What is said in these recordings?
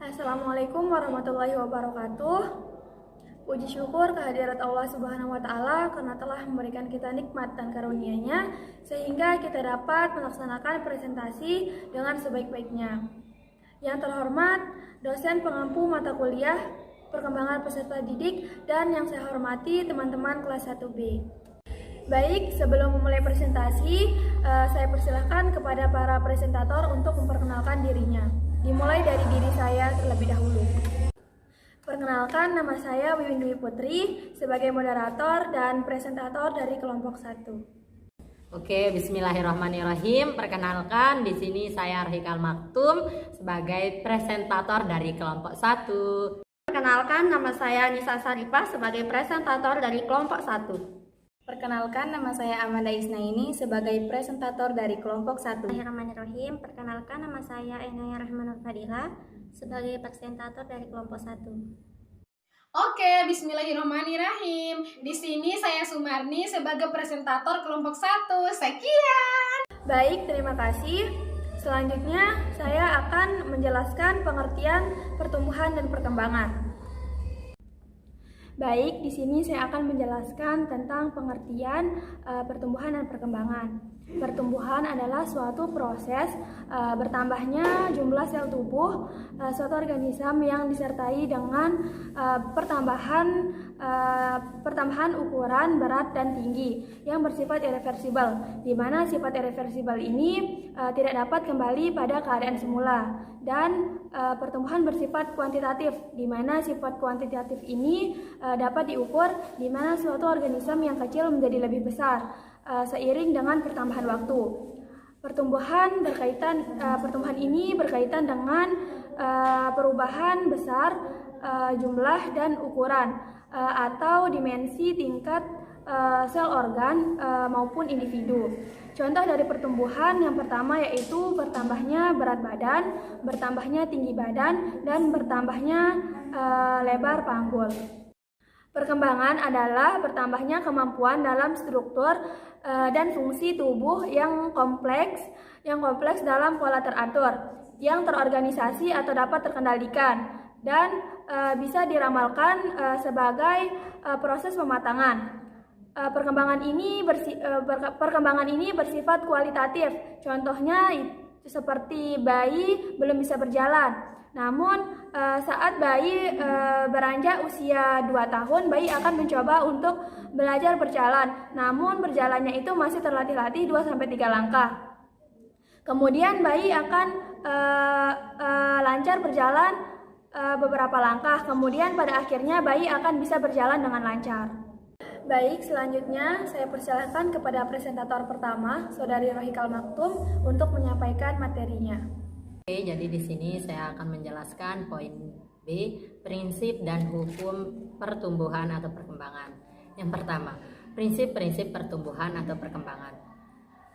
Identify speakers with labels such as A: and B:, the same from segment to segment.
A: Assalamualaikum warahmatullahi wabarakatuh. Puji syukur kehadirat Allah Subhanahu wa Ta'ala karena telah memberikan kita nikmat dan karunia-Nya sehingga kita dapat melaksanakan presentasi dengan sebaik-baiknya. Yang terhormat, dosen pengampu mata kuliah perkembangan peserta didik dan yang saya hormati teman-teman kelas 1B. Baik, sebelum memulai presentasi, saya persilahkan kepada para presentator untuk memperkenalkan dirinya. Dimulai dari diri saya terlebih dahulu. Perkenalkan, nama saya Wiwin Dwi Putri sebagai moderator dan presentator dari kelompok 1.
B: Oke, bismillahirrahmanirrahim. Perkenalkan, di sini saya Rahikal Maktum sebagai presentator dari kelompok 1.
C: Perkenalkan, nama saya Nisa Sarifah sebagai presentator dari kelompok 1.
A: Perkenalkan, nama saya Amanda Isnaini sebagai presentator dari kelompok 1.
C: Bismillahirrahmanirrahim. Perkenalkan, nama saya Enaya Rahmanul Fadila sebagai presentator dari kelompok 1.
D: Oke, bismillahirrahmanirrahim. Di sini saya Sumarni sebagai presentator kelompok 1. Sekian.
A: Baik, terima kasih. Selanjutnya, saya akan menjelaskan pengertian pertumbuhan dan perkembangan. Baik, di sini saya akan menjelaskan tentang pengertian pertumbuhan dan perkembangan. Pertumbuhan adalah suatu proses bertambahnya jumlah sel tubuh suatu organisme yang disertai dengan pertambahan ukuran, berat, dan tinggi yang bersifat irreversibel, di mana sifat irreversibel ini tidak dapat kembali pada keadaan semula. Dan pertumbuhan bersifat kuantitatif, di mana sifat kuantitatif ini dapat diukur di mana suatu organisme yang kecil menjadi lebih besar seiring dengan pertambahan waktu. Pertumbuhan ini berkaitan dengan perubahan besar jumlah dan ukuran atau dimensi tingkat sel organ maupun individu. Contoh dari pertumbuhan yang pertama yaitu bertambahnya berat badan, bertambahnya tinggi badan, dan bertambahnya lebar panggul. Perkembangan adalah bertambahnya kemampuan dalam struktur dan fungsi tubuh yang kompleks dalam pola teratur, yang terorganisasi atau dapat terkendalikan, dan bisa diramalkan sebagai proses pematangan. Perkembangan ini bersifat kualitatif. Contohnya seperti bayi belum bisa berjalan. Namun saat bayi beranjak usia 2 tahun, bayi akan mencoba untuk belajar berjalan. Namun berjalannya itu masih terlatih-latih 2-3 langkah. Kemudian bayi akan lancar berjalan beberapa langkah. Kemudian pada akhirnya bayi akan bisa berjalan dengan lancar. Baik, selanjutnya saya persilahkan kepada presentator pertama, Saudari Rohikal Maktum, untuk menyampaikan materinya.
B: Oke, jadi di sini saya akan menjelaskan poin B, prinsip dan hukum pertumbuhan atau perkembangan. Yang pertama, prinsip-prinsip pertumbuhan atau perkembangan.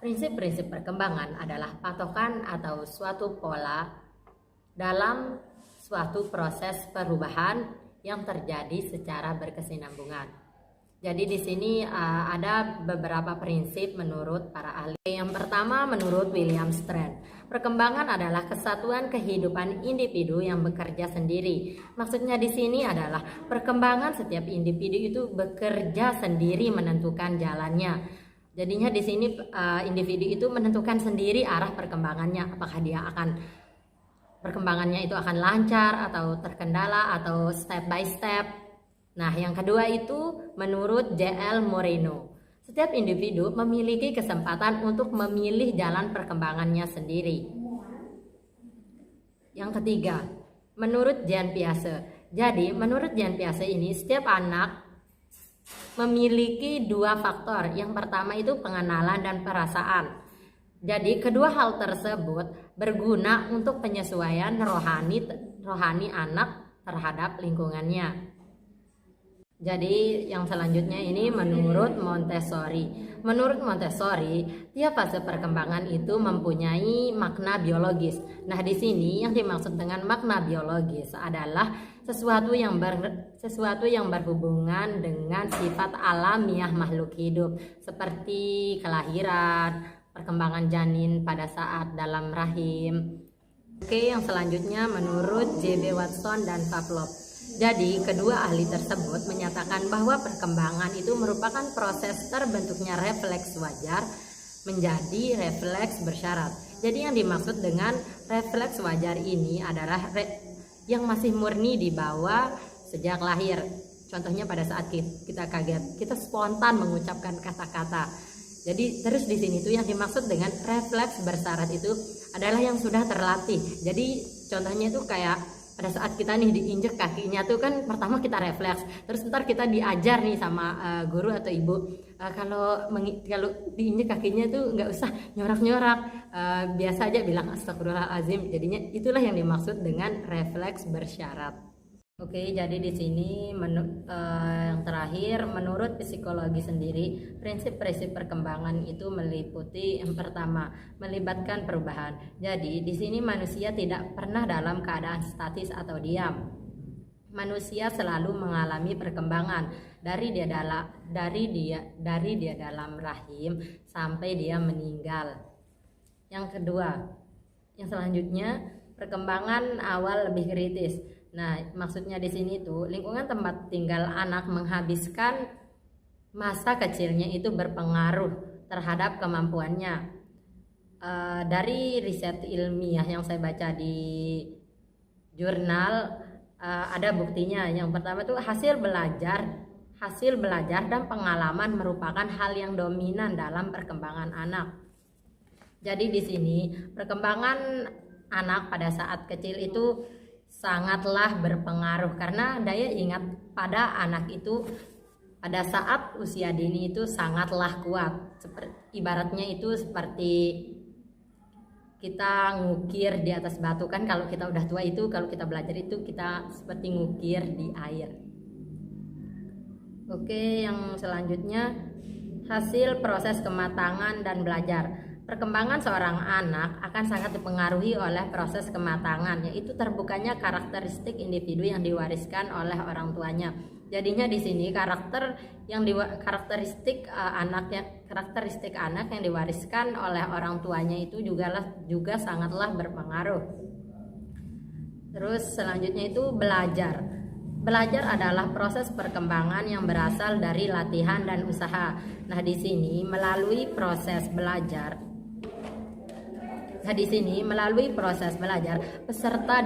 B: Prinsip-prinsip perkembangan adalah patokan atau suatu pola dalam suatu proses perubahan yang terjadi secara berkesinambungan. Jadi di sini ada beberapa prinsip menurut para ahli. Yang pertama menurut William Strand, perkembangan adalah kesatuan kehidupan individu yang bekerja sendiri. Maksudnya di sini adalah perkembangan setiap individu itu bekerja sendiri menentukan jalannya. Jadinya di sini individu itu menentukan sendiri arah perkembangannya, apakah perkembangannya itu akan lancar atau terkendala atau step by step. Nah, yang kedua itu menurut J.L. Moreno, setiap individu memiliki kesempatan untuk memilih jalan perkembangannya sendiri. Yang ketiga, menurut Jean Piaget. Jadi, menurut Jean Piaget ini setiap anak memiliki 2 faktor. Yang pertama itu pengenalan dan perasaan. Jadi, kedua hal tersebut berguna untuk penyesuaian rohani anak terhadap lingkungannya. Jadi yang selanjutnya ini menurut Montessori. Menurut Montessori, tiap fase perkembangan itu mempunyai makna biologis. Nah, di sini yang dimaksud dengan makna biologis adalah sesuatu yang berhubungan dengan sifat alamiah makhluk hidup, seperti kelahiran, perkembangan janin pada saat dalam rahim, Oke, yang selanjutnya menurut J.B. Watson dan Pavlov. Jadi, kedua ahli tersebut menyatakan bahwa perkembangan itu merupakan proses terbentuknya refleks wajar menjadi refleks bersyarat. Jadi yang dimaksud dengan refleks wajar ini adalah yang masih murni dibawa sejak lahir. Contohnya pada saat kita kaget, kita spontan mengucapkan kata-kata. Jadi terus di sini tuh yang dimaksud dengan refleks bersyarat itu adalah yang sudah terlatih. Jadi contohnya itu kayak pada saat kita nih diinjek kakinya tuh kan pertama kita refleks, terus ntar kita diajar nih sama guru atau ibu kalau diinjek kakinya tuh nggak usah nyorak-nyorak, biasa aja bilang astagfirullahalazim. Jadinya itulah yang dimaksud dengan refleks bersyarat. Oke, jadi di sini yang terakhir, menurut psikologi sendiri, prinsip-prinsip perkembangan itu meliputi yang pertama, melibatkan perubahan. Jadi di sini manusia tidak pernah dalam keadaan statis atau diam. Manusia selalu mengalami perkembangan dari dia dalam rahim sampai dia meninggal. Yang kedua, yang selanjutnya, perkembangan awal lebih kritis. Nah, maksudnya di sini tuh lingkungan tempat tinggal anak menghabiskan masa kecilnya itu berpengaruh terhadap kemampuannya. Dari riset ilmiah yang saya baca di jurnal ada buktinya. Yang pertama tuh hasil belajar dan pengalaman merupakan hal yang dominan dalam perkembangan anak. Jadi di sini perkembangan anak pada saat kecil itu sangatlah berpengaruh karena daya ingat pada anak itu pada saat usia dini itu sangatlah kuat. Ibaratnya itu seperti kita ngukir di atas batu kan, kalau kita udah tua itu, kalau kita belajar itu kita seperti ngukir di air. Oke, yang selanjutnya hasil proses kematangan dan belajar. Perkembangan seorang anak akan sangat dipengaruhi oleh proses kematangan, yaitu terbukanya karakteristik individu yang diwariskan oleh orang tuanya. Jadinya di sini karakteristik anak yang diwariskan oleh orang tuanya itu juga sangatlah berpengaruh. Terus selanjutnya itu belajar. Belajar adalah proses perkembangan yang berasal dari latihan dan usaha. Nah, di sini melalui proses belajar, peserta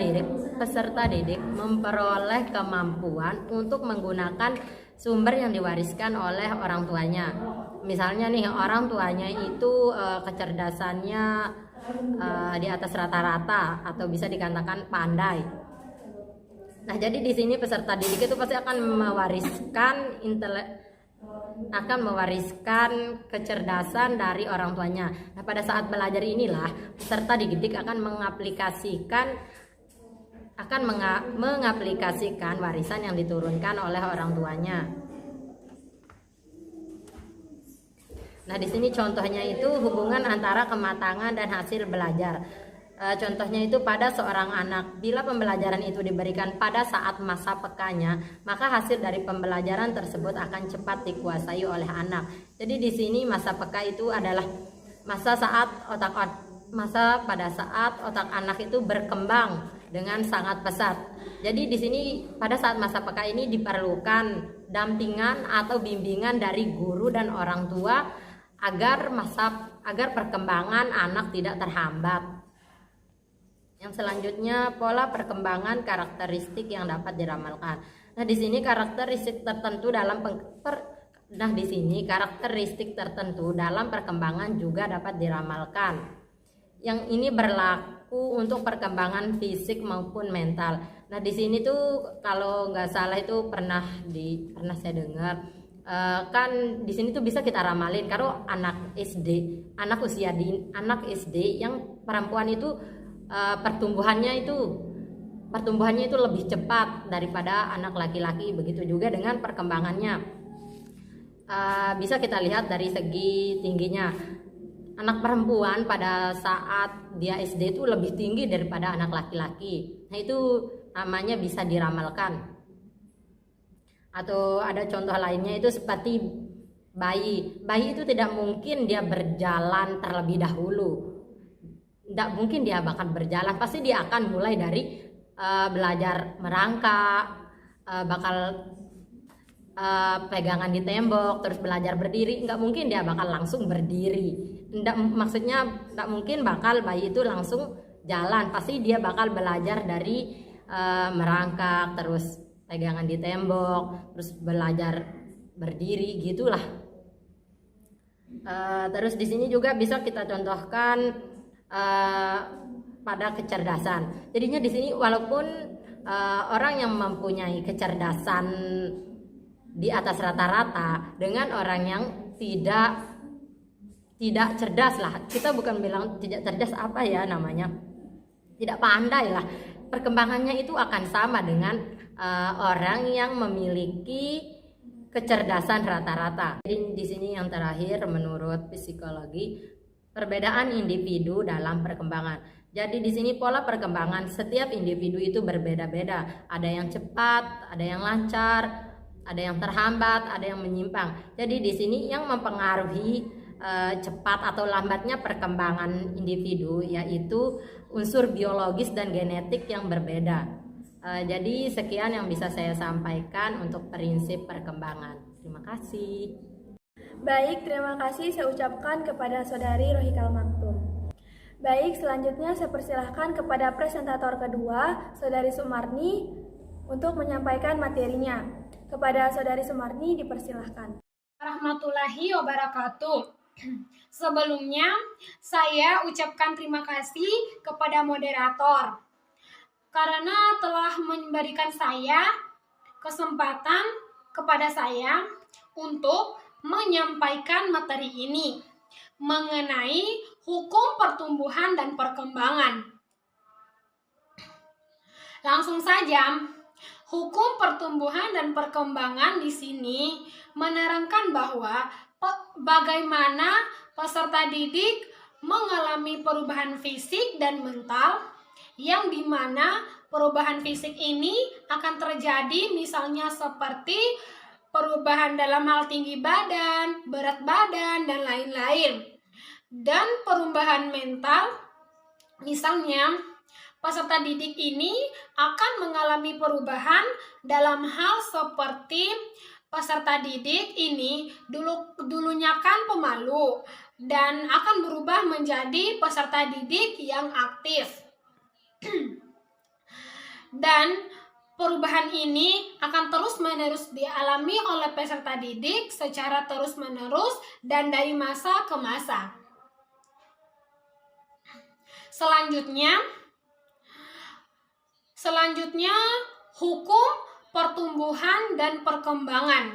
B: didik memperoleh kemampuan untuk menggunakan sumber yang diwariskan oleh orang tuanya. Misalnya nih, orang tuanya itu kecerdasannya di atas rata-rata atau bisa dikatakan pandai. Nah, jadi di sini peserta didik itu pasti akan mewariskan kecerdasan dari orang tuanya. Nah, pada saat belajar inilah peserta didik akan mengaplikasikan warisan yang diturunkan oleh orang tuanya. Nah, di sini contohnya itu hubungan antara kematangan dan hasil belajar. Contohnya itu pada seorang anak, bila pembelajaran itu diberikan pada saat masa pekanya, maka hasil dari pembelajaran tersebut akan cepat dikuasai oleh anak. Jadi di sini masa peka itu adalah masa pada saat otak anak itu berkembang dengan sangat pesat. Jadi di sini pada saat masa peka ini diperlukan dampingan atau bimbingan dari guru dan orang tua agar perkembangan anak tidak terhambat. Yang selanjutnya, pola perkembangan karakteristik yang dapat diramalkan. Nah, di sini karakteristik tertentu dalam perkembangan juga dapat diramalkan. Yang ini berlaku untuk perkembangan fisik maupun mental. Nah, di sini tuh kalau nggak salah itu pernah saya dengar, kan di sini tuh bisa kita ramalin kalau anak SD yang perempuan itu pertumbuhannya itu lebih cepat daripada anak laki-laki. Begitu juga dengan perkembangannya. Bisa kita lihat dari segi tingginya. Anak perempuan pada saat dia SD itu lebih tinggi daripada anak laki-laki. Nah, itu namanya bisa diramalkan. Atau ada contoh lainnya itu seperti bayi. Bayi itu tidak mungkin dia berjalan terlebih dahulu. tidak mungkin dia bakal berjalan. Pasti dia akan mulai dari belajar merangkak, bakal pegangan di tembok, terus belajar berdiri. Nggak mungkin dia bakal langsung berdiri. Maksudnya nggak mungkin bakal bayi itu langsung jalan. Pasti dia bakal belajar dari merangkak, terus pegangan di tembok, terus belajar berdiri gitulah. Terus di sini juga bisa kita contohkan pada kecerdasan. Jadinya di sini walaupun orang yang mempunyai kecerdasan di atas rata-rata dengan orang yang tidak cerdas lah. Kita bukan bilang tidak cerdas, apa ya namanya, tidak pandai lah. Perkembangannya itu akan sama dengan orang yang memiliki kecerdasan rata-rata. Jadi di sini yang terakhir menurut psikologi, perbedaan individu dalam perkembangan. Jadi di sini pola perkembangan setiap individu itu berbeda-beda. Ada yang cepat, ada yang lancar, ada yang terhambat, ada yang menyimpang. Jadi di sini yang mempengaruhi cepat atau lambatnya perkembangan individu yaitu unsur biologis dan genetik yang berbeda. Jadi sekian yang bisa saya sampaikan untuk prinsip perkembangan. Terima kasih.
A: Baik, terima kasih saya ucapkan kepada Saudari Rohikal Maktum. Baik, selanjutnya saya persilahkan kepada presentator kedua, Saudari Sumarni, untuk menyampaikan materinya. Kepada Saudari Sumarni dipersilahkan.
D: Warahmatullahi wabarakatuh. Sebelumnya, saya ucapkan terima kasih kepada moderator karena telah memberikan saya kesempatan kepada saya untuk menyampaikan materi ini mengenai hukum pertumbuhan dan perkembangan. Langsung saja, hukum pertumbuhan dan perkembangan di sini menerangkan bahwa bagaimana peserta didik mengalami perubahan fisik dan mental, yang dimana perubahan fisik ini akan terjadi misalnya seperti perubahan dalam hal tinggi badan, berat badan, dan lain-lain. Dan perubahan mental, misalnya peserta didik ini akan mengalami perubahan dalam hal seperti peserta didik ini dulunya kan pemalu dan akan berubah menjadi peserta didik yang aktif. Dan perubahan ini akan terus-menerus dialami oleh peserta didik secara terus-menerus dan dari masa ke masa. Selanjutnya, hukum pertumbuhan dan perkembangan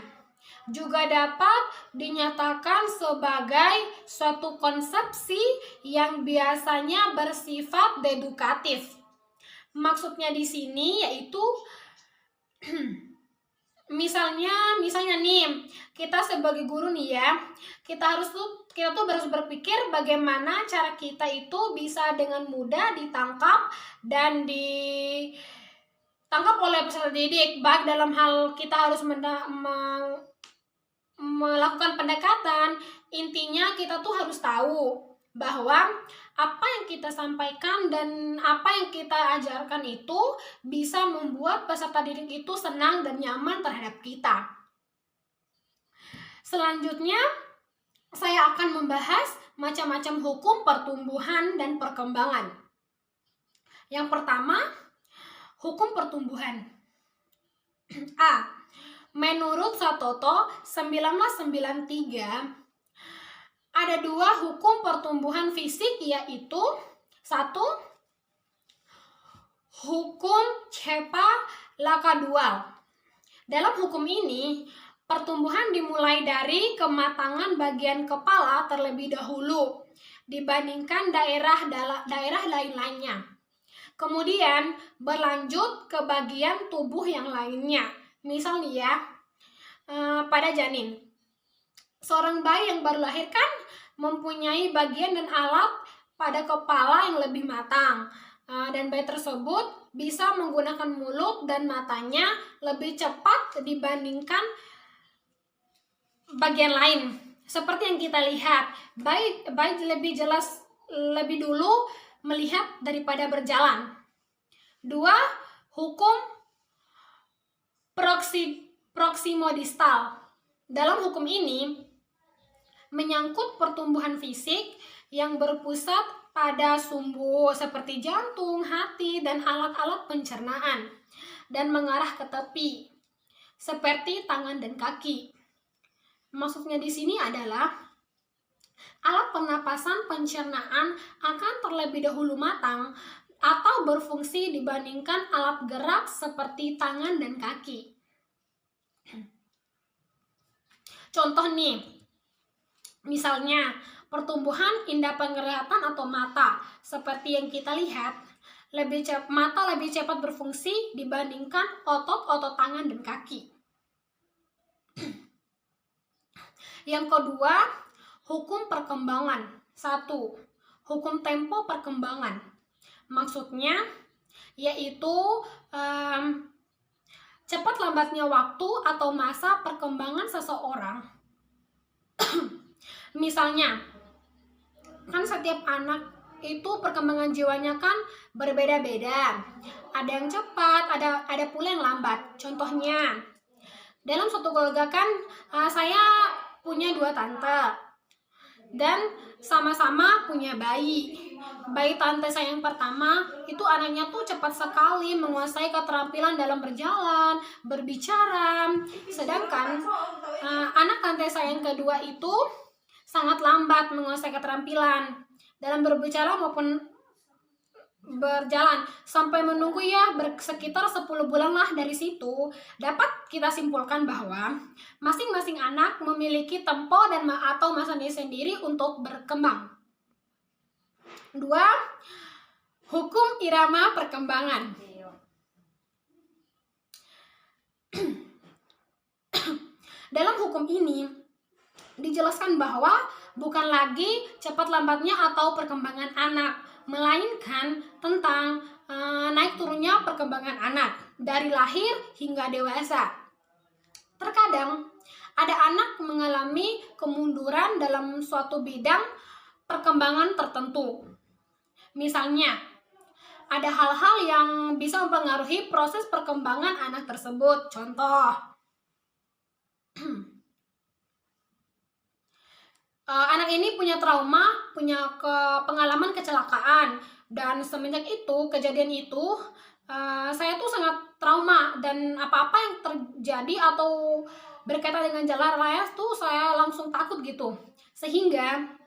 D: juga dapat dinyatakan sebagai suatu konsepsi yang biasanya bersifat dedukatif. Maksudnya di sini yaitu misalnya nih, kita sebagai guru nih ya, kita tuh harus berpikir bagaimana cara kita itu bisa dengan mudah ditangkap dan ditangkap oleh peserta didik, baik dalam hal kita harus melakukan pendekatan. Intinya kita tuh harus tahu bahwa apa yang kita sampaikan dan apa yang kita ajarkan itu bisa membuat peserta didik itu senang dan nyaman terhadap kita. Selanjutnya, saya akan membahas macam-macam hukum pertumbuhan dan perkembangan. Yang pertama, hukum pertumbuhan. A. Menurut Satoto 1993, ada dua hukum pertumbuhan fisik, yaitu 1. Hukum Cepa-Lakadual. Dalam hukum ini, pertumbuhan dimulai dari kematangan bagian kepala terlebih dahulu dibandingkan daerah lain-lainnya. Kemudian berlanjut ke bagian tubuh yang lainnya. Misal nih ya, pada janin. Seorang bayi yang baru lahir kan mempunyai bagian dan alat pada kepala yang lebih matang. Dan bayi tersebut bisa menggunakan mulut dan matanya lebih cepat dibandingkan bagian lain. Seperti yang kita lihat, bayi lebih dulu melihat daripada berjalan. 2. Hukum proksimodistal. Dalam hukum ini menyangkut pertumbuhan fisik yang berpusat pada sumbu seperti jantung, hati, dan alat-alat pencernaan dan mengarah ke tepi seperti tangan dan kaki. Maksudnya di sini adalah alat pernapasan pencernaan akan terlebih dahulu matang atau berfungsi dibandingkan alat gerak seperti tangan dan kaki. Contoh nih, misalnya pertumbuhan indera penglihatan atau mata, seperti yang kita lihat, mata lebih cepat berfungsi dibandingkan otot-otot tangan dan kaki. Yang kedua, hukum perkembangan. 1. Hukum tempo perkembangan. Maksudnya yaitu cepat lambatnya waktu atau masa perkembangan seseorang. Misalnya, kan setiap anak itu perkembangan jiwanya kan berbeda-beda. Ada yang cepat, ada pula yang lambat. Contohnya, dalam suatu keluarga kan saya punya 2 tante dan sama-sama punya bayi. Bayi tante saya yang pertama itu anaknya tuh cepat sekali menguasai keterampilan dalam berjalan, berbicara. Sedangkan anak tante saya yang kedua itu sangat lambat menguasai keterampilan dalam berbicara maupun berjalan. Sampai menunggu sekitar 10 bulan lah. Dari situ dapat kita simpulkan bahwa masing-masing anak memiliki tempo dan atau masanya sendiri untuk berkembang. 2. Hukum irama perkembangan. Dalam hukum ini dijelaskan bahwa bukan lagi cepat lambatnya atau perkembangan anak, melainkan tentang naik turunnya perkembangan anak dari lahir hingga dewasa. Terkadang ada anak mengalami kemunduran dalam suatu bidang perkembangan tertentu. Misalnya, ada hal-hal yang bisa mempengaruhi proses perkembangan anak tersebut. Contoh, anak ini punya trauma, punya pengalaman kecelakaan, dan semenjak itu, kejadian itu, saya tuh sangat trauma, dan apa-apa yang terjadi atau berkaitan dengan jalan raya tuh saya langsung takut gitu, sehingga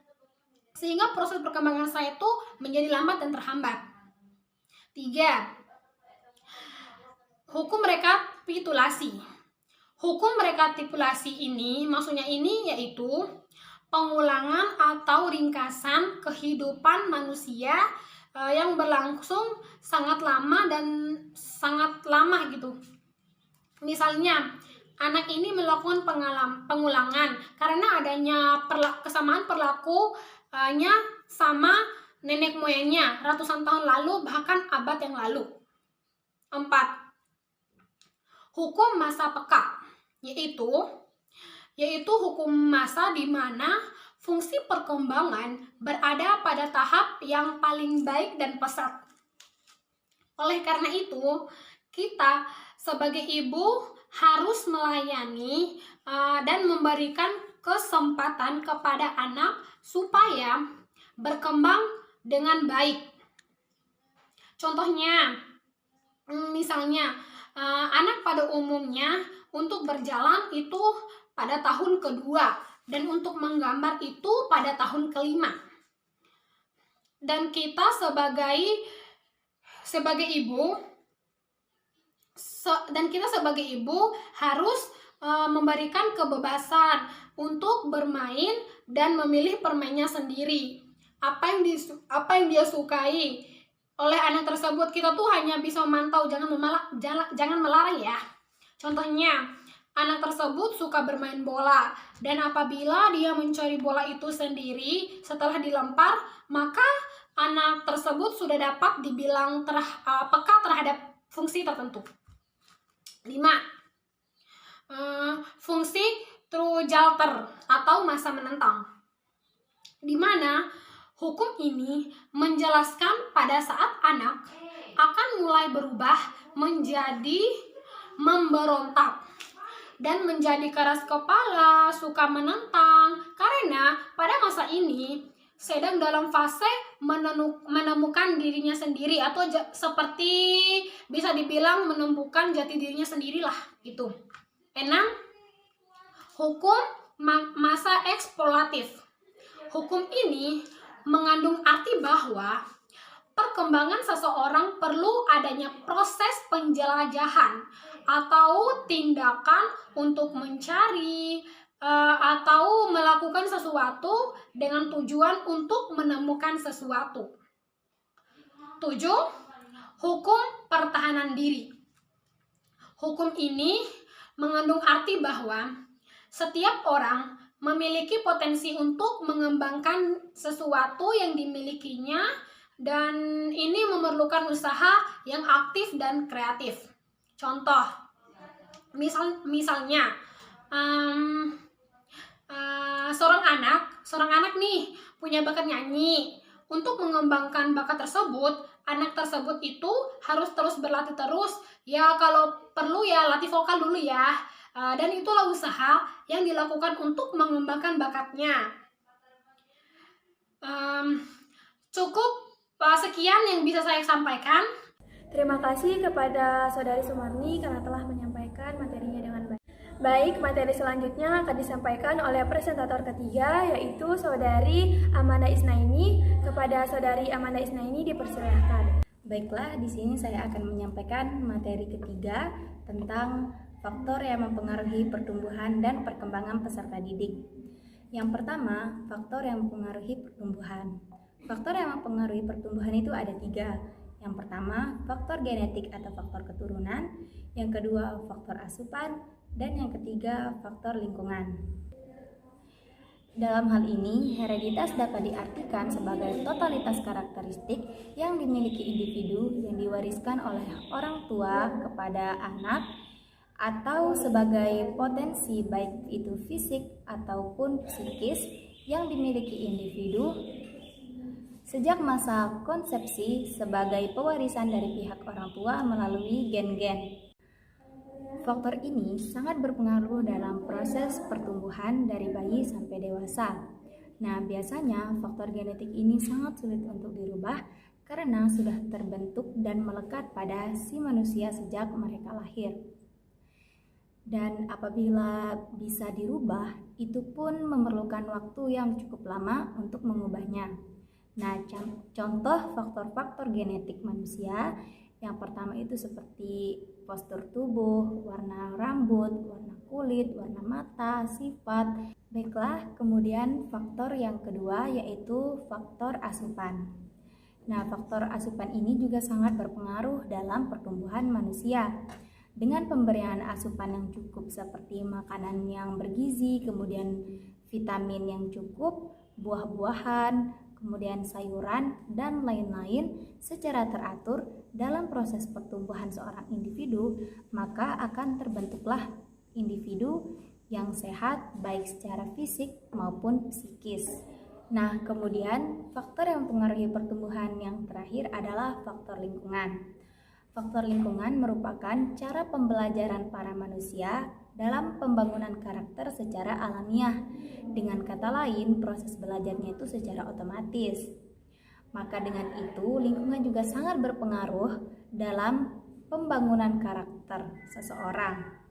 D: proses perkembangan saya tuh menjadi lambat dan terhambat. 3. Hukum rekapitulasi. Hukum rekapitulasi ini, maksudnya ini yaitu pengulangan atau ringkasan kehidupan manusia yang berlangsung sangat lama dan sangat lama gitu. Misalnya, anak ini melakukan pengulangan karena adanya kesamaan perlakunya sama nenek moyangnya ratusan tahun lalu, bahkan abad yang lalu. 4. Hukum masa peka, yaitu hukum masa di mana fungsi perkembangan berada pada tahap yang paling baik dan pesat. Oleh karena itu, kita sebagai ibu harus melayani dan memberikan kesempatan kepada anak supaya berkembang dengan baik. Contohnya, misalnya anak pada umumnya untuk berjalan itu pada tahun kedua dan untuk menggambar itu pada tahun kelima. Dan kita sebagai ibu harus memberikan kebebasan untuk bermain dan memilih permainnya sendiri. Apa yang dia sukai oleh anak tersebut, kita tuh hanya bisa memantau, jangan melarang ya. Contohnya, anak tersebut suka bermain bola, dan apabila dia mencari bola itu sendiri setelah dilempar, maka anak tersebut sudah dapat dibilang peka terhadap fungsi tertentu. 5. Fungsi Trujilter atau masa menentang, di mana Hukum ini menjelaskan pada saat anak akan mulai berubah menjadi memberontak dan menjadi keras kepala, suka menentang, karena pada masa ini sedang dalam fase menemukan dirinya sendiri, atau seperti bisa dibilang menemukan jati dirinya sendirilah gitu. 6. Hukum masa eksploratif. Hukum ini mengandung arti bahwa perkembangan seseorang perlu adanya proses penjelajahan atau tindakan untuk mencari atau melakukan sesuatu dengan tujuan untuk menemukan sesuatu. 7. Hukum pertahanan diri. Hukum ini mengandung arti bahwa setiap orang memiliki potensi untuk mengembangkan sesuatu yang dimilikinya, dan ini memerlukan usaha yang aktif dan kreatif. Contoh, misalnya seorang anak nih punya bakat nyanyi. Untuk mengembangkan bakat tersebut, anak tersebut itu harus terus berlatih terus. Ya kalau perlu ya latih vokal dulu ya. Dan itulah usaha yang dilakukan untuk mengembangkan bakatnya. Cukup sekian yang bisa saya sampaikan.
A: Terima kasih kepada Saudari Sumarni karena telah menyampaikan materinya dengan baik. Baik, materi selanjutnya akan disampaikan oleh presentator ketiga, yaitu Saudari Amanda Isnaini. Kepada Saudari Amanda Isnaini dipersilahkan.
E: Baiklah, di sini saya akan menyampaikan materi ketiga tentang faktor yang mempengaruhi pertumbuhan dan perkembangan peserta didik. Yang pertama, faktor yang mempengaruhi pertumbuhan. Faktor yang mempengaruhi pertumbuhan itu ada 3. Yang pertama, faktor genetik atau faktor keturunan. Yang kedua, faktor asupan. Dan yang ketiga, faktor lingkungan. Dalam hal ini, hereditas dapat diartikan sebagai totalitas karakteristik yang dimiliki individu yang diwariskan oleh orang tua kepada anak, atau sebagai potensi baik itu fisik ataupun psikis yang dimiliki individu sejak masa konsepsi sebagai pewarisan dari pihak orang tua melalui gen-gen. Faktor ini sangat berpengaruh dalam proses pertumbuhan dari bayi sampai dewasa. Nah, biasanya faktor genetik ini sangat sulit untuk dirubah karena sudah terbentuk dan melekat pada si manusia sejak mereka lahir. Dan apabila bisa dirubah, itu pun memerlukan waktu yang cukup lama untuk mengubahnya. Nah, contoh faktor-faktor genetik manusia yang pertama itu seperti postur tubuh, warna rambut, warna kulit, warna mata, sifat. Baiklah, kemudian faktor yang kedua yaitu faktor asupan. Nah, faktor asupan ini juga sangat berpengaruh dalam pertumbuhan manusia. Dengan pemberian asupan yang cukup seperti makanan yang bergizi, kemudian vitamin yang cukup, buah-buahan, kemudian sayuran, dan lain-lain secara teratur dalam proses pertumbuhan seorang individu, maka akan terbentuklah individu yang sehat baik secara fisik maupun psikis. Nah, kemudian faktor yang mempengaruhi pertumbuhan yang terakhir adalah faktor lingkungan. Faktor lingkungan merupakan cara pembelajaran para manusia dalam pembangunan karakter secara alamiah. Dengan kata lain, proses belajarnya itu secara otomatis. Maka dengan itu, lingkungan juga sangat berpengaruh dalam pembangunan karakter seseorang.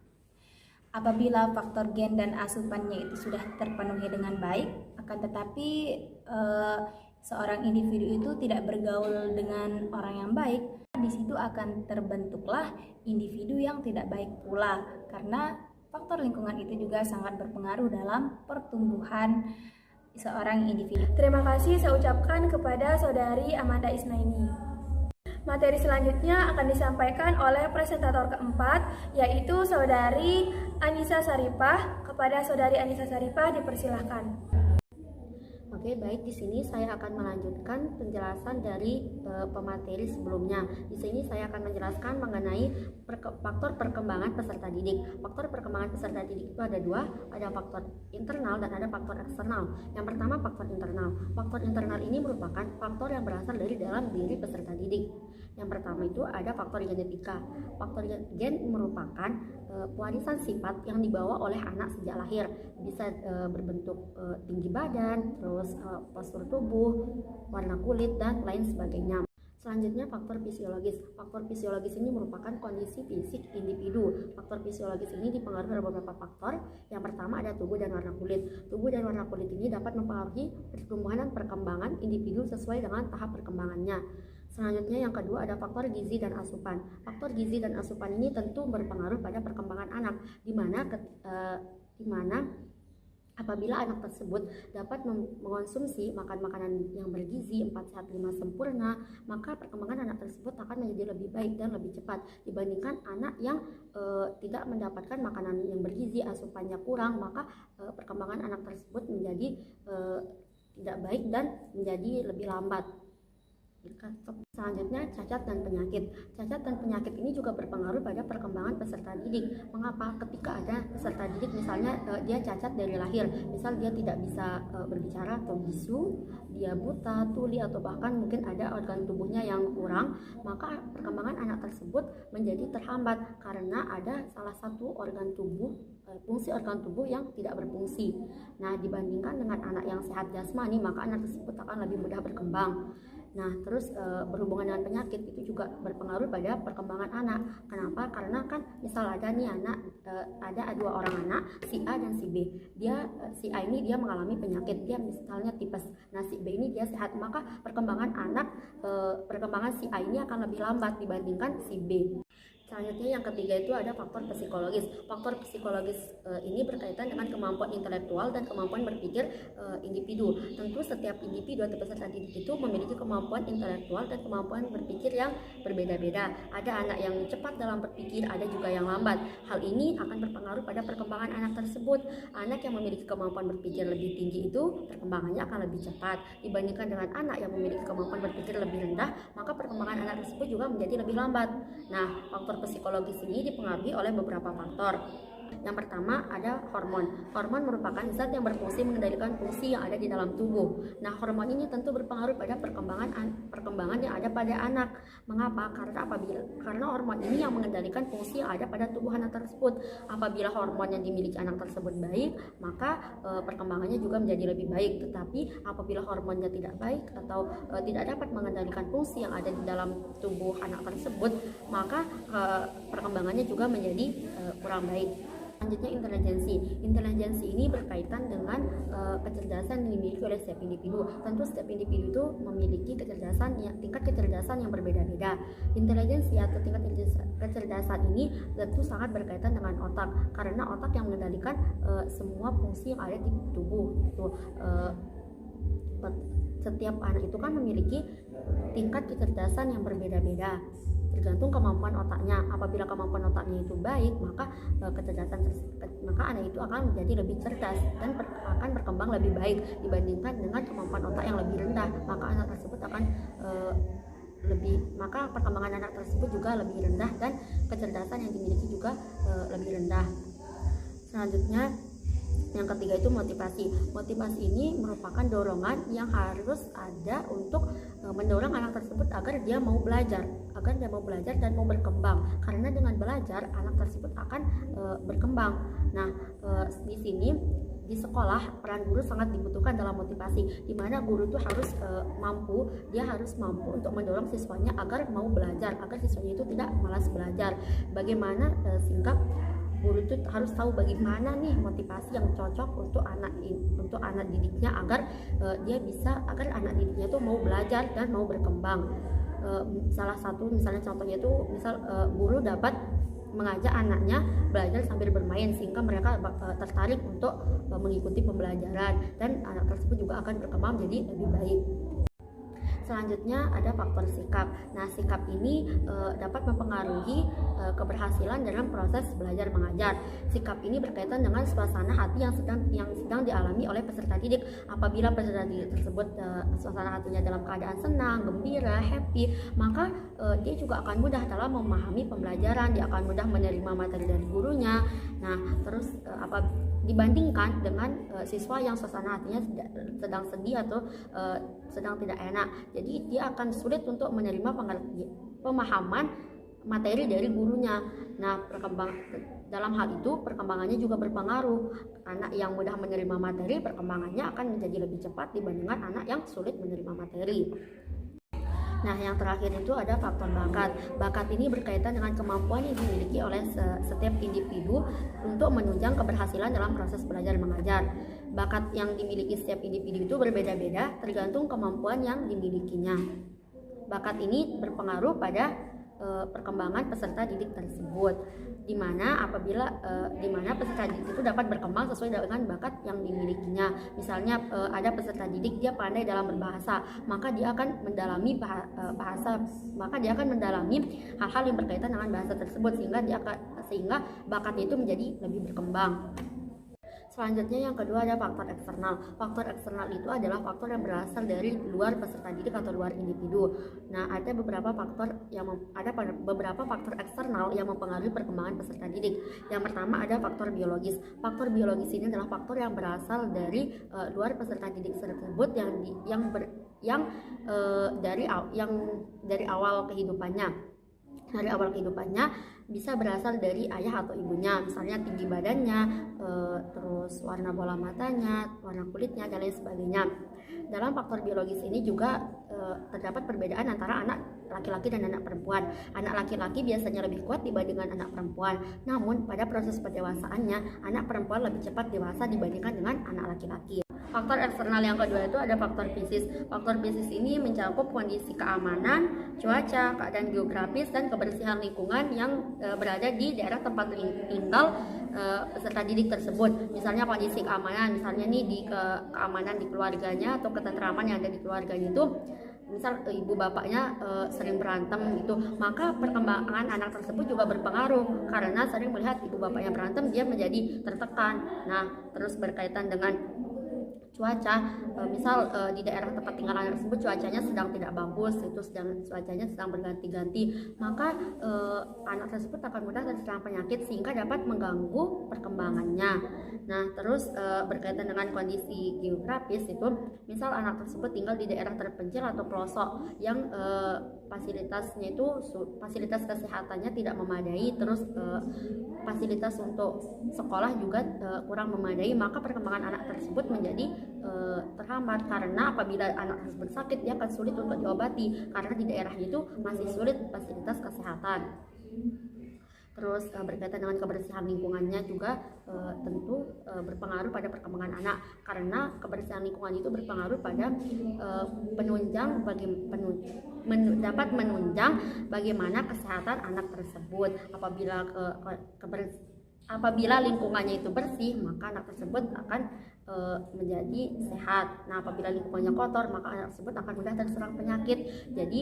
E: Apabila faktor gen dan asupannya itu sudah terpenuhi dengan baik, akan tetapi seorang individu itu tidak bergaul dengan orang yang baik, di situ akan terbentuklah individu yang tidak baik pula, karena faktor lingkungan itu juga sangat berpengaruh dalam pertumbuhan seorang individu.
A: Terima kasih saya ucapkan kepada Saudari Amanda Isnaini. Materi selanjutnya akan disampaikan oleh presentator keempat, yaitu Saudari Anissa Saripah. Kepada Saudari Anissa Saripah dipersilahkan.
F: Oke, baik, di sini saya akan melanjutkan penjelasan dari pemateri sebelumnya. Di sini saya akan menjelaskan mengenai faktor perkembangan peserta didik. Faktor perkembangan peserta didik itu ada dua, ada faktor internal dan ada faktor eksternal. Yang pertama faktor internal. Faktor internal ini merupakan faktor yang berasal dari dalam diri peserta didik. Yang pertama itu ada faktor genetika. Faktor gen merupakan pewarisan sifat yang dibawa oleh anak sejak lahir, bisa berbentuk tinggi badan, terus postur tubuh, warna kulit, dan lain sebagainya. Selanjutnya faktor fisiologis. Faktor fisiologis ini merupakan kondisi fisik individu. Faktor fisiologis ini dipengaruhi oleh beberapa faktor. Yang pertama ada tubuh dan warna kulit. Tubuh dan warna kulit ini dapat mempengaruhi pertumbuhan dan perkembangan individu sesuai dengan tahap perkembangannya. Selanjutnya yang kedua ada faktor gizi dan asupan. Faktor gizi dan asupan ini tentu berpengaruh pada perkembangan anak, di mana apabila anak tersebut dapat mengonsumsi makan makanan yang bergizi, 4 sehat 5 sempurna, maka perkembangan anak tersebut akan menjadi lebih baik dan lebih cepat dibandingkan anak yang tidak mendapatkan makanan yang bergizi, asupannya kurang, maka perkembangan anak tersebut menjadi tidak baik dan menjadi lebih lambat. Selanjutnya cacat dan penyakit. Cacat dan penyakit ini juga berpengaruh pada perkembangan peserta didik. Mengapa? Ketika ada peserta didik misalnya dia cacat dari lahir, misal dia tidak bisa berbicara atau bisu, dia buta, tuli, atau bahkan mungkin ada organ tubuhnya yang kurang, maka perkembangan anak tersebut menjadi terhambat karena ada salah satu organ tubuh, fungsi organ tubuh yang tidak berfungsi. Nah, dibandingkan dengan anak yang sehat jasmani, maka anak tersebut akan lebih mudah berkembang. Nah, terus berhubungan dengan penyakit itu juga berpengaruh pada perkembangan anak. Kenapa? Karena kan misal ada nih anak, ada 2 orang anak, si A dan si B. Si A ini dia mengalami penyakit, dia misalnya tipes. Nah, si B ini dia sehat, maka perkembangan si A ini akan lebih lambat dibandingkan si B. Selanjutnya yang ketiga itu ada faktor psikologis. Faktor psikologis ini berkaitan dengan kemampuan intelektual dan kemampuan berpikir individu. Tentu setiap individu atau peserta didik itu memiliki kemampuan intelektual dan kemampuan berpikir yang berbeda-beda. Ada anak yang cepat dalam berpikir, ada juga yang lambat. Hal ini akan berpengaruh pada perkembangan anak tersebut. Anak yang memiliki kemampuan berpikir lebih tinggi itu perkembangannya akan lebih cepat dibandingkan dengan anak yang memiliki kemampuan berpikir lebih rendah, maka perkembangan anak tersebut juga menjadi lebih lambat. Nah, faktor psikologis ini dipengaruhi oleh beberapa faktor. Yang pertama ada hormon. Hormon merupakan zat yang berfungsi mengendalikan fungsi yang ada di dalam tubuh. Nah, hormon ini tentu berpengaruh pada perkembangan yang ada pada anak. Mengapa? Karena hormon ini yang mengendalikan fungsi yang ada pada tubuh anak tersebut. Apabila hormon yang dimiliki anak tersebut baik, maka perkembangannya juga menjadi lebih baik. Tetapi apabila hormonnya tidak baik atau tidak dapat mengendalikan fungsi yang ada di dalam tubuh anak tersebut, maka perkembangannya juga menjadi kurang baik. Selanjutnya intelijensi. Intelijensi ini berkaitan dengan kecerdasan yang dimiliki oleh setiap individu. Tentu setiap individu itu memiliki tingkat kecerdasan yang berbeda-beda. Intelijensi atau tingkat kecerdasan ini tentu sangat berkaitan dengan otak, karena otak yang mengendalikan semua fungsi yang ada di tubuh. Setiap anak itu kan memiliki tingkat kecerdasan yang berbeda-beda, tergantung kemampuan otaknya. Apabila kemampuan otaknya itu baik, maka anak itu akan menjadi lebih cerdas dan akan berkembang lebih baik dibandingkan dengan kemampuan otak yang lebih rendah. Maka anak tersebut akan maka perkembangan anak tersebut juga lebih rendah dan kecerdasan yang dimiliki juga lebih rendah. Selanjutnya yang ketiga itu motivasi. Motivasi ini merupakan dorongan yang harus ada untuk mendorong anak tersebut agar dia mau belajar dan mau berkembang. Karena dengan belajar anak tersebut akan berkembang. Nah, di sini di sekolah peran guru sangat dibutuhkan dalam motivasi, di mana guru itu harus mampu untuk mendorong siswanya agar mau belajar, agar siswanya itu tidak malas belajar. Bagaimana sehingga guru itu harus tahu bagaimana nih motivasi yang cocok untuk anak didiknya agar anak didiknya itu mau belajar dan mau berkembang. Salah satu misalnya contohnya itu guru dapat mengajak anaknya belajar sambil bermain sehingga mereka tertarik untuk mengikuti pembelajaran dan anak tersebut juga akan berkembang jadi lebih baik. Selanjutnya ada faktor sikap. Nah, sikap ini dapat mempengaruhi keberhasilan dalam proses belajar mengajar. Sikap ini berkaitan dengan suasana hati yang sedang dialami oleh peserta didik. Apabila peserta didik tersebut suasana hatinya dalam keadaan senang, gembira, happy, maka dia juga akan mudah dalam memahami pembelajaran, dia akan mudah menerima materi dari gurunya. Nah, terus dibandingkan dengan siswa yang suasana hatinya sedang sedih atau sedang tidak enak, jadi dia akan sulit untuk menerima pemahaman materi dari gurunya. Nah, dalam hal itu perkembangannya juga berpengaruh. Anak yang mudah menerima materi, perkembangannya akan menjadi lebih cepat dibandingkan anak yang sulit menerima materi. Nah, yang terakhir itu ada faktor bakat. Bakat ini berkaitan dengan kemampuan yang dimiliki oleh setiap individu untuk menunjang keberhasilan dalam proses belajar mengajar. Bakat yang dimiliki setiap individu itu berbeda-beda tergantung kemampuan yang dimilikinya. Bakat ini berpengaruh pada perkembangan peserta didik tersebut, di mana peserta didik itu dapat berkembang sesuai dengan bakat yang dimilikinya. Misalnya ada peserta didik dia pandai dalam berbahasa, maka dia akan mendalami hal-hal yang berkaitan dengan bahasa tersebut sehingga bakatnya itu menjadi lebih berkembang. Selanjutnya yang kedua ada faktor eksternal. Faktor eksternal itu adalah faktor yang berasal dari luar peserta didik atau luar individu. Nah, ada beberapa faktor eksternal yang mempengaruhi perkembangan peserta didik. Yang pertama ada faktor biologis. Faktor biologis ini adalah faktor yang berasal dari luar peserta didik tersebut dari awal kehidupannya. Dari awal kehidupannya bisa berasal dari ayah atau ibunya, misalnya tinggi badannya, terus warna bola matanya, warna kulitnya, dan lain sebagainya. Dalam faktor biologis ini juga terdapat perbedaan antara anak laki-laki dan anak perempuan. Anak laki-laki biasanya lebih kuat dibandingkan anak perempuan. Namun pada proses pendewasaannya, anak perempuan lebih cepat dewasa dibandingkan dengan anak laki-laki. Faktor eksternal yang kedua itu ada faktor fisik. Faktor fisik ini mencakup kondisi keamanan, cuaca, keadaan geografis, dan kebersihan lingkungan yang berada di daerah tempat tinggal peserta didik tersebut. Misalnya kondisi keamanan, misalnya keamanan di keluarganya atau ketentraman yang ada di keluarganya itu, misal ibu bapaknya sering berantem gitu, maka perkembangan anak tersebut juga berpengaruh karena sering melihat ibu bapaknya berantem, dia menjadi tertekan. Nah, terus berkaitan dengan cuaca, misal di daerah tempat tinggal anak tersebut cuacanya sedang tidak bagus, cuacanya sedang berganti-ganti, maka anak tersebut akan mudah terserang penyakit sehingga dapat mengganggu perkembangannya. Nah, terus berkaitan dengan kondisi geografis itu, misal anak tersebut tinggal di daerah terpencil atau pelosok yang fasilitas kesehatannya tidak memadai, terus fasilitas untuk sekolah juga kurang memadai, maka perkembangan anak tersebut menjadi terhambat, karena apabila anak tersebut sakit dia akan sulit untuk diobati karena di daerahnya itu masih sulit fasilitas kesehatan. Terus berkaitan dengan kebersihan lingkungannya juga tentu berpengaruh pada perkembangan anak, karena kebersihan lingkungan itu berpengaruh pada dapat menunjang bagaimana kesehatan anak tersebut. Apabila lingkungannya itu bersih, maka anak tersebut akan menjadi sehat. Nah, apabila lingkungannya kotor, maka anak tersebut akan mudah terserang penyakit. Jadi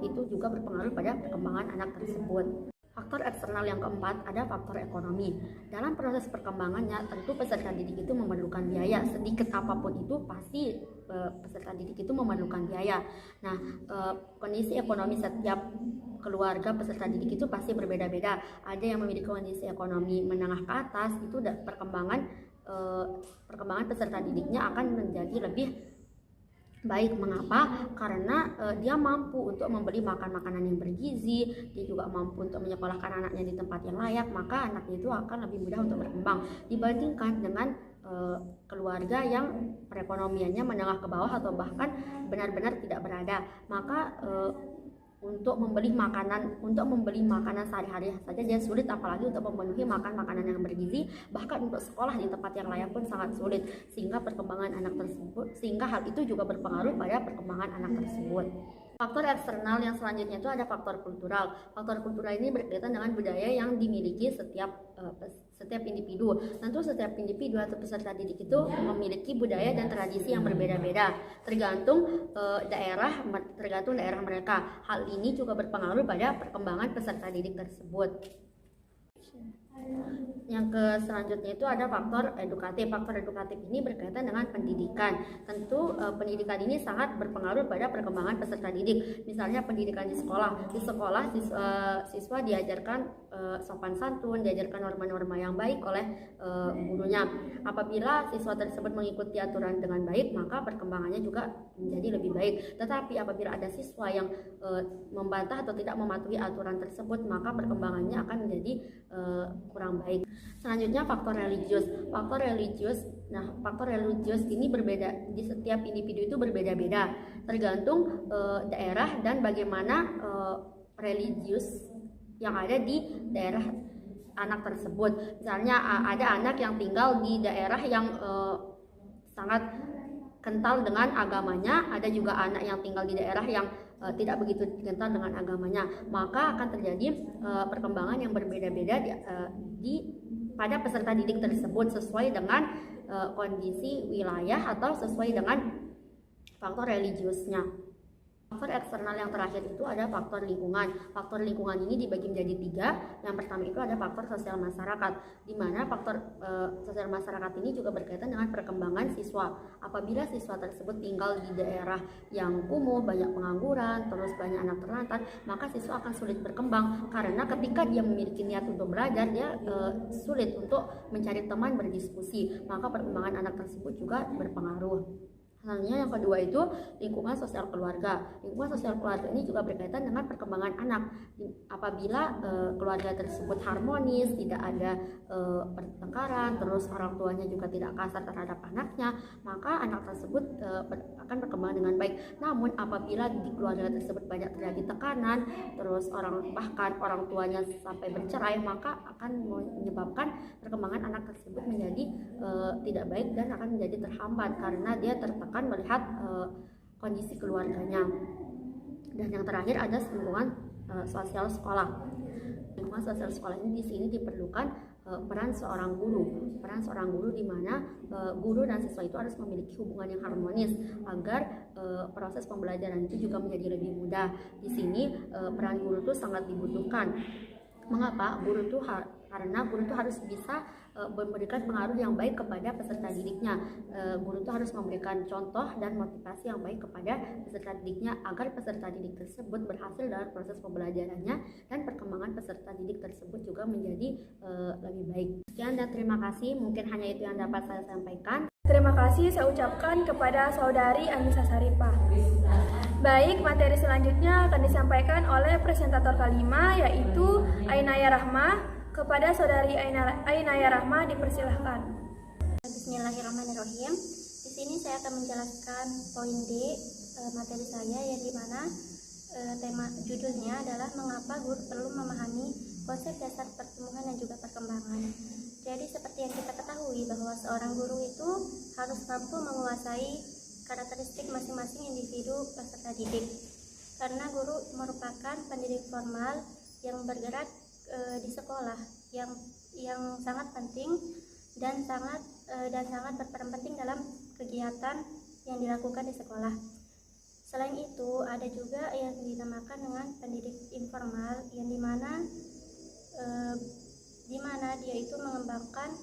F: itu juga berpengaruh pada perkembangan anak tersebut. Faktor eksternal yang keempat ada faktor ekonomi. Dalam proses perkembangannya, tentu peserta didik itu memerlukan biaya. Sedikit apapun itu pasti peserta didik itu memerlukan biaya. Nah, kondisi ekonomi setiap keluarga peserta didik itu pasti berbeda-beda. Ada yang memiliki kondisi ekonomi menengah ke atas, itu perkembangan peserta didiknya akan menjadi lebih baik. Mengapa? Karena dia mampu untuk membeli makanan yang bergizi, dia juga mampu untuk menyekolahkan anaknya di tempat yang layak, maka anaknya itu akan lebih mudah untuk berkembang dibandingkan dengan keluarga yang perekonomiannya menengah ke bawah atau bahkan benar-benar tidak berada. Maka untuk membeli makanan sehari-hari saja dia sulit, apalagi untuk memenuhi makanan yang bergizi, bahkan untuk sekolah di tempat yang layak pun sangat sulit, sehingga hal itu juga berpengaruh pada perkembangan anak tersebut. Faktor eksternal yang selanjutnya itu ada faktor kultural. Faktor kultural ini berkaitan dengan budaya yang dimiliki setiap individu. Tentu setiap individu atau peserta didik itu memiliki budaya dan tradisi yang berbeda-beda, tergantung daerah mereka. Hal ini juga berpengaruh pada perkembangan peserta didik tersebut. Yang selanjutnya itu ada faktor edukatif. Faktor edukatif ini berkaitan dengan pendidikan. Tentu pendidikan ini sangat berpengaruh pada perkembangan peserta didik. Misalnya pendidikan di sekolah. Di sekolah siswa diajarkan sopan santun, diajarkan norma-norma yang baik oleh gurunya. Apabila siswa tersebut mengikuti aturan dengan baik, maka perkembangannya juga menjadi lebih baik. Tetapi apabila ada siswa yang membantah atau tidak mematuhi aturan tersebut, maka perkembangannya akan menjadi kurang baik. Selanjutnya faktor religius. Faktor religius ini berbeda di setiap individu itu berbeda-beda, tergantung daerah dan bagaimana religius yang ada di daerah anak tersebut. Misalnya ada anak yang tinggal di daerah yang sangat kental dengan agamanya, ada juga anak yang tinggal di daerah yang tidak begitu kental dengan agamanya, maka akan terjadi perkembangan yang berbeda-beda pada peserta didik tersebut sesuai dengan kondisi wilayah atau sesuai dengan faktor religiusnya. Faktor eksternal yang terakhir itu ada faktor lingkungan. Faktor lingkungan ini dibagi menjadi 3. Yang pertama itu ada faktor sosial masyarakat, di mana faktor sosial masyarakat ini juga berkaitan dengan perkembangan siswa. Apabila siswa tersebut tinggal di daerah yang kumuh, banyak pengangguran, terus banyak anak terlantar, maka siswa akan sulit berkembang karena ketika dia memiliki niat untuk belajar, dia sulit untuk mencari teman berdiskusi, maka perkembangan anak tersebut juga berpengaruh. Selanjutnya yang kedua itu lingkungan sosial keluarga. Lingkungan sosial keluarga ini juga berkaitan dengan perkembangan anak. Apabila keluarga tersebut harmonis, tidak ada pertengkaran, terus orang tuanya juga tidak kasar terhadap anaknya, maka anak tersebut akan berkembang dengan baik. Namun apabila di keluarga tersebut banyak terjadi tekanan, terus bahkan orang tuanya sampai bercerai, maka akan menyebabkan perkembangan anak tersebut menjadi tidak baik dan akan menjadi terhambat karena dia tertekan melihat kondisi keluarganya. Dan yang terakhir ada lingkungan sosial sekolah. Lingkungan sosial sekolah ini di sini diperlukan peran seorang guru. Peran seorang guru di mana guru dan siswa itu harus memiliki hubungan yang harmonis agar proses pembelajaran itu juga menjadi lebih mudah. Di sini peran guru itu sangat dibutuhkan. Mengapa? Karena guru itu harus bisa memberikan pengaruh yang baik kepada peserta didiknya. Guru itu harus memberikan contoh dan motivasi yang baik kepada peserta didiknya agar peserta didik tersebut berhasil dalam proses pembelajarannya dan perkembangan peserta didik tersebut juga menjadi lebih baik. Sekian dan terima kasih. Mungkin hanya itu yang dapat saya sampaikan.
A: Terima kasih saya ucapkan kepada Saudari Anissa Saripah. Baik, materi selanjutnya akan disampaikan oleh presentator kelima yaitu Ainaya Rahma. Kepada Saudari Ainaya Rahma dipersilahkan.
C: Bismillahirrahmanirrahim. Di sini saya akan menjelaskan poin D materi saya, yang dimana tema judulnya adalah mengapa guru perlu memahami konsep dasar pertumbuhan dan juga perkembangan. Jadi seperti yang kita ketahui bahwa seorang guru itu harus mampu menguasai karakteristik masing-masing individu peserta didik. Karena guru merupakan pendidik formal yang bergerak di sekolah yang sangat penting dan sangat berperan penting dalam kegiatan yang dilakukan di sekolah. Selain itu ada juga yang dinamakan dengan pendidik informal, yang dimana dia itu mengembangkan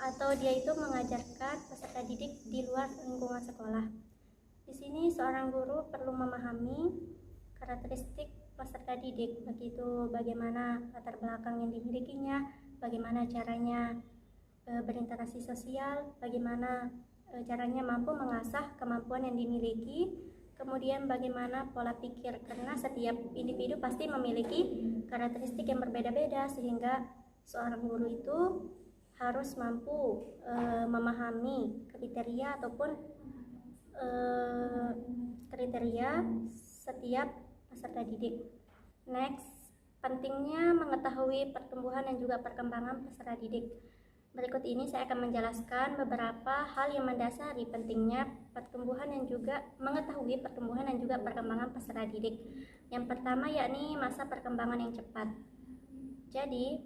C: atau dia itu mengajarkan peserta didik di luar lingkungan sekolah. Di sini seorang guru perlu memahami karakteristik peserta didik, begitu bagaimana latar belakang yang dimilikinya, bagaimana caranya berinteraksi sosial, bagaimana caranya mampu mengasah kemampuan yang dimiliki, kemudian bagaimana pola pikir, karena setiap individu pasti memiliki karakteristik yang berbeda-beda, sehingga seorang guru itu harus mampu memahami kriteria ataupun kriteria setiap peserta didik. Next, pentingnya mengetahui pertumbuhan dan juga perkembangan peserta didik. Berikut ini saya akan menjelaskan beberapa hal yang mendasari pentingnya pertumbuhan dan juga mengetahui pertumbuhan dan juga perkembangan peserta didik. Yang pertama yakni masa perkembangan yang cepat. Jadi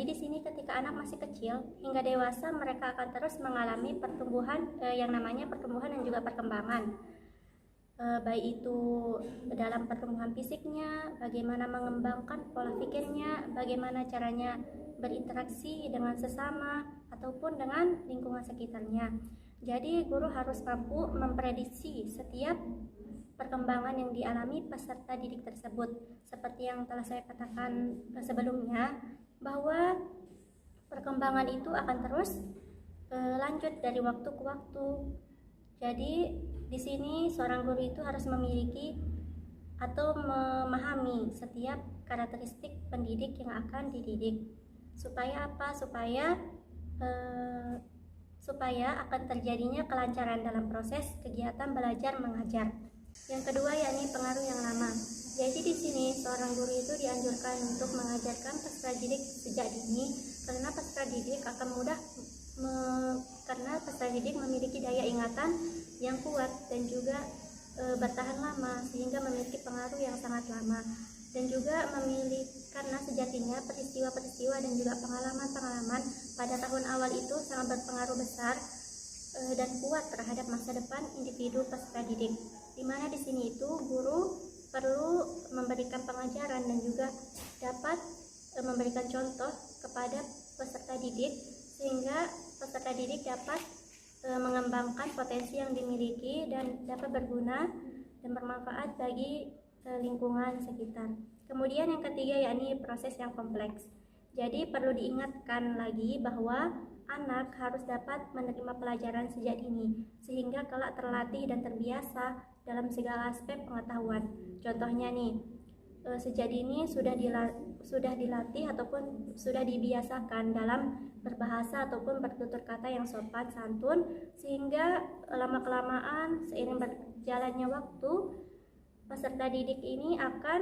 C: di sini ketika anak masih kecil hingga dewasa mereka akan terus mengalami pertumbuhan yang namanya pertumbuhan dan juga perkembangan. Baik itu dalam pertumbuhan fisiknya, bagaimana mengembangkan pola pikirnya, bagaimana caranya berinteraksi dengan sesama ataupun dengan lingkungan sekitarnya. Jadi guru harus mampu memprediksi setiap perkembangan yang dialami peserta didik tersebut. Seperti yang telah saya katakan sebelumnya, bahwa perkembangan itu akan terus lanjut dari waktu ke waktu. Jadi di sini seorang guru itu harus memiliki atau memahami setiap karakteristik pendidik yang akan dididik. Supaya apa? Supaya akan terjadinya kelancaran dalam proses kegiatan belajar mengajar. Yang kedua yakni pengaruh yang lama. Jadi di sini seorang guru itu dianjurkan untuk mengajarkan peserta didik sejak dini karena peserta didik akan mudah karena peserta didik memiliki daya ingatan yang kuat dan juga bertahan lama sehingga memiliki pengaruh yang sangat lama, dan juga karena sejatinya peristiwa-peristiwa dan juga pengalaman-pengalaman pada tahun awal itu sangat berpengaruh besar dan kuat terhadap masa depan individu peserta didik. Di mana di sini itu guru perlu memberikan pengajaran dan juga dapat memberikan contoh kepada peserta didik sehingga peserta didik dapat mengembangkan potensi yang dimiliki dan dapat berguna dan bermanfaat bagi lingkungan sekitar. Kemudian yang ketiga yakni proses yang kompleks. Jadi perlu diingatkan lagi bahwa anak harus dapat menerima pelajaran sejak dini sehingga kelak terlatih dan terbiasa dalam segala aspek pengetahuan. Contohnya nih, sejak dini sudah dilatih ataupun sudah dibiasakan dalam berbahasa ataupun bertutur kata yang sopan santun, sehingga lama-kelamaan seiring berjalannya waktu peserta didik ini akan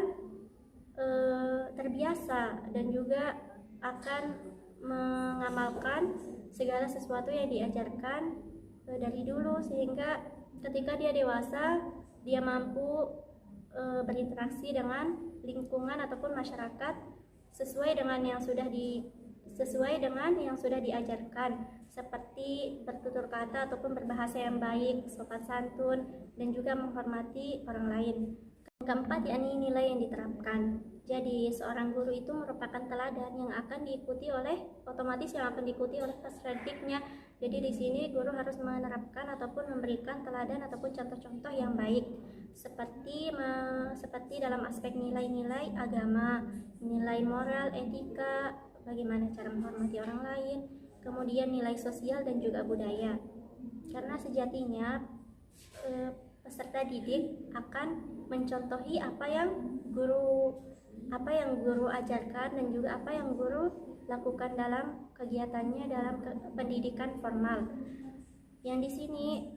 C: terbiasa dan juga akan mengamalkan segala sesuatu yang diajarkan dari dulu, sehingga ketika dia dewasa dia mampu berinteraksi dengan lingkungan ataupun masyarakat sesuai dengan yang sudah diajarkan, seperti bertutur kata ataupun berbahasa yang baik, sopan santun, dan juga menghormati orang lain. Keempat yakni nilai yang diterapkan. Jadi seorang guru itu merupakan teladan yang akan diikuti oleh peserta didiknya. Jadi di sini guru harus menerapkan ataupun memberikan teladan ataupun contoh-contoh yang baik, seperti dalam aspek nilai-nilai agama, nilai moral, etika, bagaimana cara menghormati orang lain, kemudian nilai sosial dan juga budaya. Karena sejatinya peserta didik akan mencontohi apa yang guru ajarkan dan juga apa yang guru lakukan dalam kegiatannya dalam pendidikan formal. Yang di sini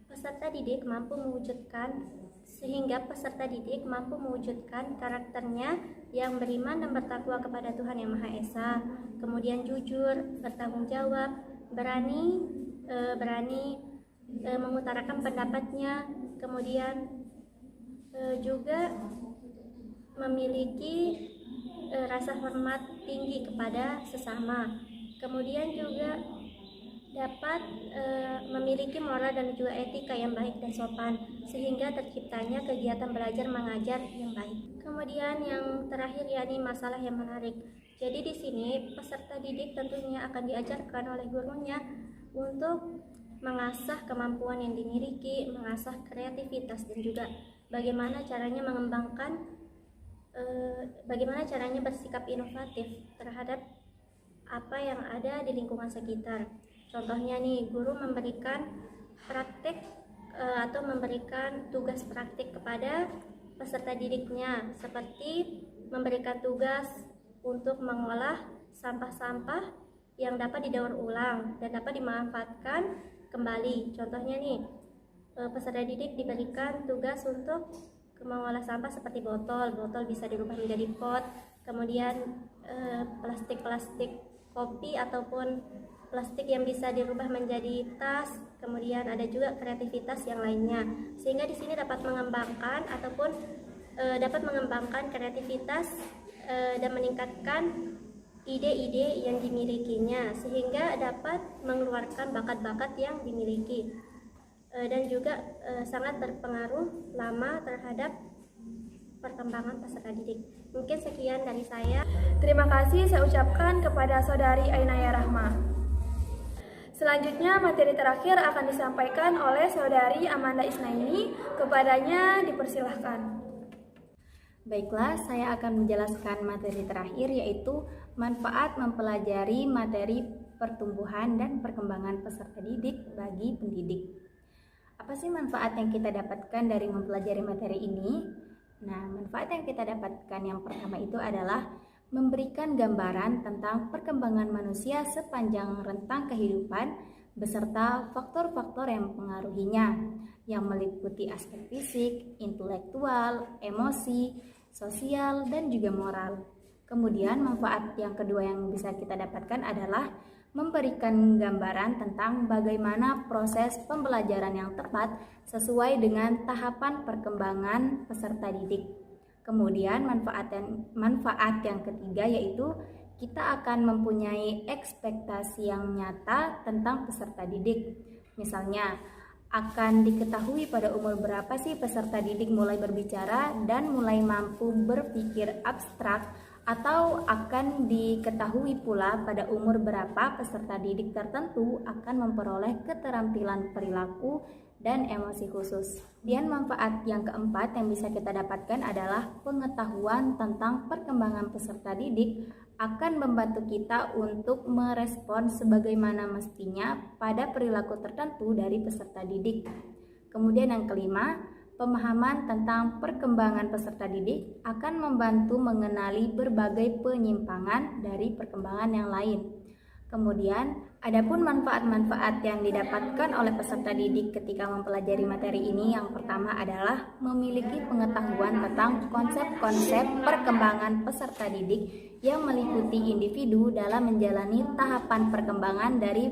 C: peserta didik mampu mewujudkan karakternya yang beriman dan bertakwa kepada Tuhan Yang Maha Esa, kemudian jujur, bertanggung jawab, berani mengutarakan pendapatnya, kemudian juga memiliki rasa hormat tinggi kepada sesama, kemudian juga dapat memiliki moral dan juga etika yang baik dan sopan sehingga terciptanya kegiatan belajar mengajar yang baik. Kemudian yang terakhir yakni masalah yang menarik. Jadi di sini peserta didik tentunya akan diajarkan oleh gurunya untuk mengasah kemampuan yang dimiliki, mengasah kreativitas dan juga bagaimana caranya bersikap inovatif terhadap apa yang ada di lingkungan sekitar. Contohnya nih, guru memberikan praktek atau memberikan tugas praktik kepada peserta didiknya, seperti memberikan tugas untuk mengolah sampah-sampah yang dapat didaur ulang dan dapat dimanfaatkan kembali. Contohnya nih, peserta didik diberikan tugas untuk mengolah sampah seperti botol bisa dirubah menjadi pot, kemudian plastik-plastik kopi ataupun plastik yang bisa dirubah menjadi tas, kemudian ada juga kreativitas yang lainnya. Sehingga di sini dapat mengembangkan kreativitas dan meningkatkan ide-ide yang dimilikinya, sehingga dapat mengeluarkan bakat-bakat yang dimiliki, dan juga sangat berpengaruh lama terhadap perkembangan peserta didik. Mungkin sekian dari saya.
A: Terima kasih saya ucapkan kepada Saudari Ainaya Rahma. Selanjutnya materi terakhir akan disampaikan oleh Saudari Amanda Isnaini. Kepadanya dipersilahkan.
E: Baiklah, saya akan menjelaskan materi terakhir, yaitu manfaat mempelajari materi pertumbuhan dan perkembangan peserta didik bagi pendidik. Apa sih manfaat yang kita dapatkan dari mempelajari materi ini? Nah, manfaat yang kita dapatkan yang pertama itu adalah memberikan gambaran tentang perkembangan manusia sepanjang rentang kehidupan beserta faktor-faktor yang mempengaruhinya, yang meliputi aspek fisik, intelektual, emosi, sosial, dan juga moral. Kemudian manfaat yang kedua yang bisa kita dapatkan adalah memberikan gambaran tentang bagaimana proses pembelajaran yang tepat sesuai dengan tahapan perkembangan peserta didik. Kemudian manfaat yang ketiga yaitu kita akan mempunyai ekspektasi yang nyata tentang peserta didik. Misalnya, akan diketahui pada umur berapa sih peserta didik mulai berbicara dan mulai mampu berpikir abstrak, atau akan diketahui pula pada umur berapa peserta didik tertentu akan memperoleh keterampilan perilaku dan emosi khusus. Dan manfaat yang keempat yang bisa kita dapatkan adalah pengetahuan tentang perkembangan peserta didik akan membantu kita untuk merespon sebagaimana mestinya pada perilaku tertentu dari peserta didik. Kemudian yang kelima, pemahaman tentang perkembangan peserta didik akan membantu mengenali berbagai penyimpangan dari perkembangan yang lain. Kemudian, adapun manfaat-manfaat yang didapatkan oleh peserta didik ketika mempelajari materi ini, yang pertama adalah memiliki pengetahuan tentang konsep-konsep perkembangan peserta didik yang meliputi individu dalam menjalani tahapan perkembangan dari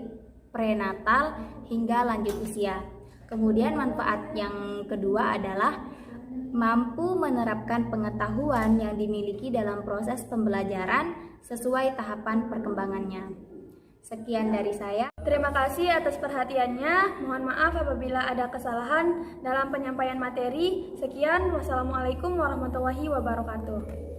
E: prenatal hingga lanjut usia. Kemudian manfaat yang kedua adalah mampu menerapkan pengetahuan yang dimiliki dalam proses pembelajaran sesuai tahapan perkembangannya. Sekian dari saya.
A: Terima kasih atas perhatiannya. Mohon maaf apabila ada kesalahan dalam penyampaian materi. Sekian, wassalamualaikum warahmatullahi wabarakatuh.